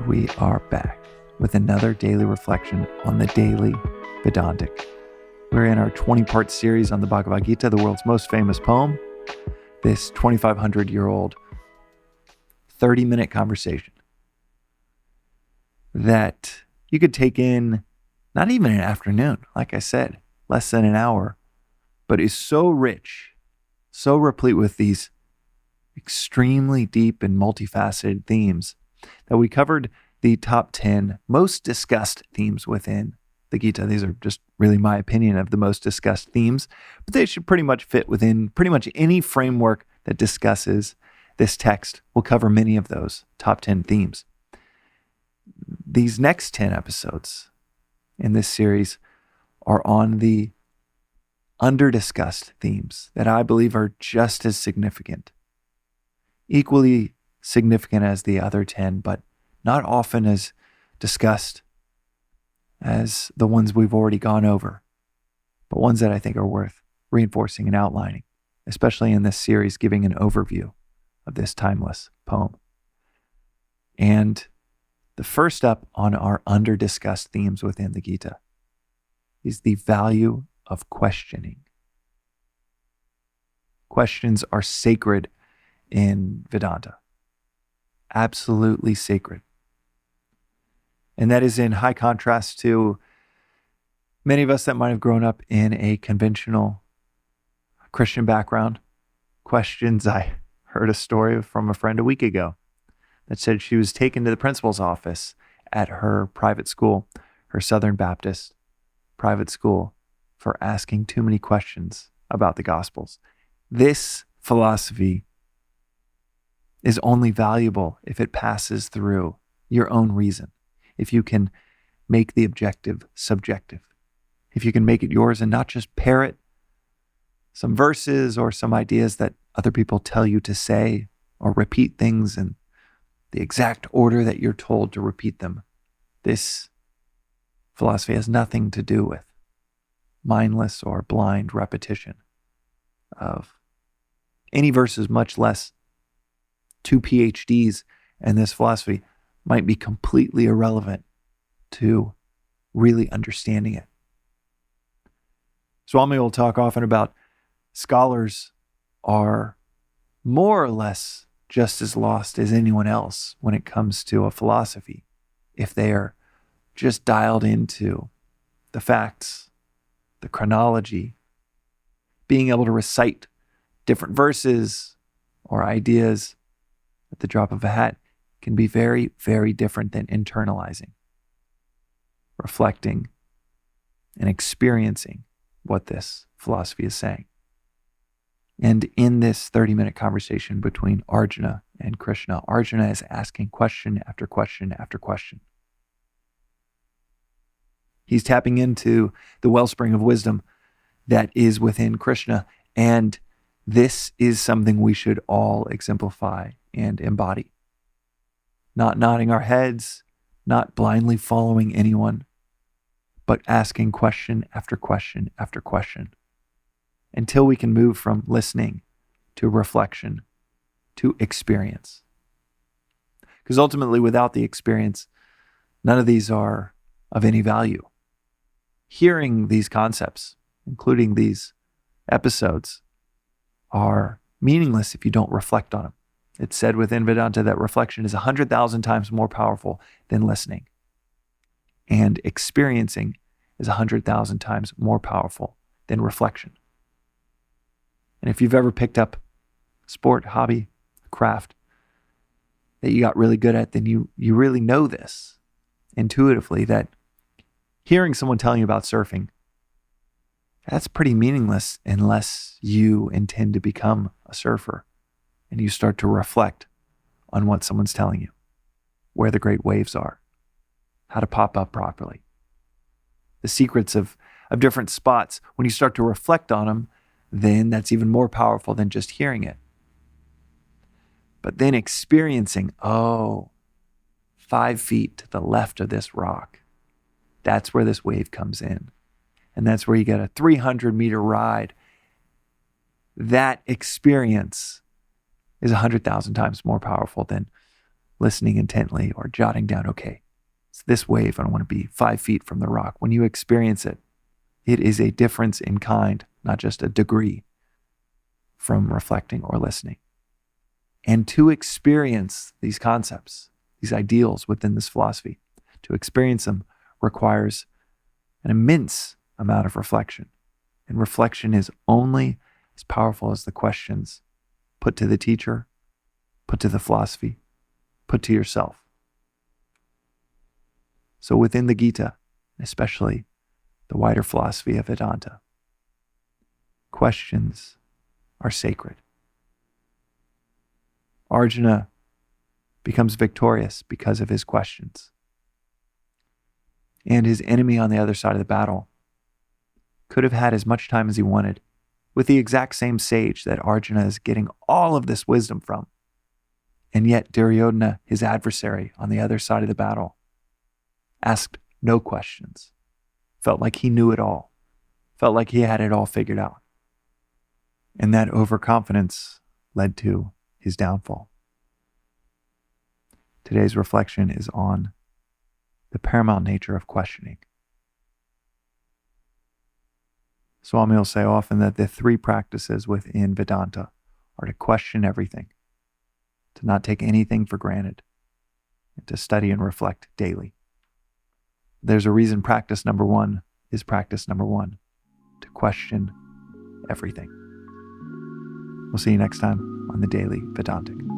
we are back with another daily reflection on the Daily Vedantic. We're in our 20-part series on the Bhagavad Gita, the world's most famous poem, this 2,500-year-old 30-minute conversation that you could take in not even an afternoon, like I said, less than an hour, but is so rich, so replete with these extremely deep and multifaceted themes that we covered the top 10 most discussed themes within the Gita. These are just really my opinion of the most discussed themes, but they should pretty much fit within pretty much any framework that discusses this text. We'll cover many of those top 10 themes. These next 10 episodes in this series are on the under-discussed themes that I believe are just as significant, equally significant as the other 10, but not often as discussed as the ones we've already gone over, but ones that I think are worth reinforcing and outlining, especially in this series, giving an overview of this timeless poem. And the first up on our under-discussed themes within the Gita is the value of questioning. Questions are sacred in Vedanta. Absolutely sacred. And that is in high contrast to many of us that might have grown up in a conventional Christian background. Questions, I heard a story from a friend a week ago that said she was taken to the principal's office at her private school, her Southern Baptist private school, for asking too many questions about the Gospels. This philosophy is only valuable if it passes through your own reason, if you can make the objective subjective, if you can make it yours and not just parrot some verses or some ideas that other people tell you to say, or repeat things in the exact order that you're told to repeat them. This philosophy has nothing to do with mindless or blind repetition of any verses, much less 2 PhDs in this philosophy might be completely irrelevant to really understanding it. Swami will talk often about scholars are more or less just as lost as anyone else when it comes to a philosophy, if they are just dialed into the facts, the chronology, being able to recite different verses or ideas at the drop of a hat can be very, very different than internalizing, reflecting, and experiencing what this philosophy is saying. And in this 30-minute conversation between Arjuna and Krishna, Arjuna is asking question after question after question. He's tapping into the wellspring of wisdom that is within Krishna, and this is something we should all exemplify and embody. Not nodding our heads, not blindly following anyone, but asking question after question after question until we can move from listening to reflection to experience. Because ultimately, without the experience, none of these are of any value. Hearing these concepts, including these episodes, are meaningless if you don't reflect on them. It's said within Vedanta that reflection is 100,000 times more powerful than listening. And experiencing is 100,000 times more powerful than reflection. And if you've ever picked up a sport, hobby, a craft that you got really good at, then you really know this intuitively, that hearing someone telling you about surfing, that's pretty meaningless unless you intend to become a surfer and you start to reflect on what someone's telling you, where the great waves are, how to pop up properly, the secrets of different spots. When you start to reflect on them, then that's even more powerful than just hearing it. But then experiencing, 5 feet to the left of this rock, that's where this wave comes in. And that's where you get a 300-meter ride. That experience is 100,000 times more powerful than listening intently or jotting down, okay, it's this wave, I don't want to be 5 feet from the rock. When you experience it, it is a difference in kind, not just a degree from reflecting or listening. And to experience these concepts, these ideals within this philosophy, to experience them requires an immense amount of reflection. And reflection is only as powerful as the questions put to the teacher, put to the philosophy, put to yourself. So within the Gita, especially the wider philosophy of Vedanta, questions are sacred. Arjuna becomes victorious because of his questions. And his enemy on the other side of the battle could have had as much time as he wanted with the exact same sage that Arjuna is getting all of this wisdom from. And yet Duryodhana, his adversary on the other side of the battle, asked no questions, felt like he knew it all, felt like he had it all figured out. And that overconfidence led to his downfall. Today's reflection is on the paramount nature of questioning. Swami will say often that the 3 practices within Vedanta are to question everything, to not take anything for granted, and to study and reflect daily. There's a reason practice number 1 is practice number 1, to question everything. We'll see you next time on the Daily Vedantic.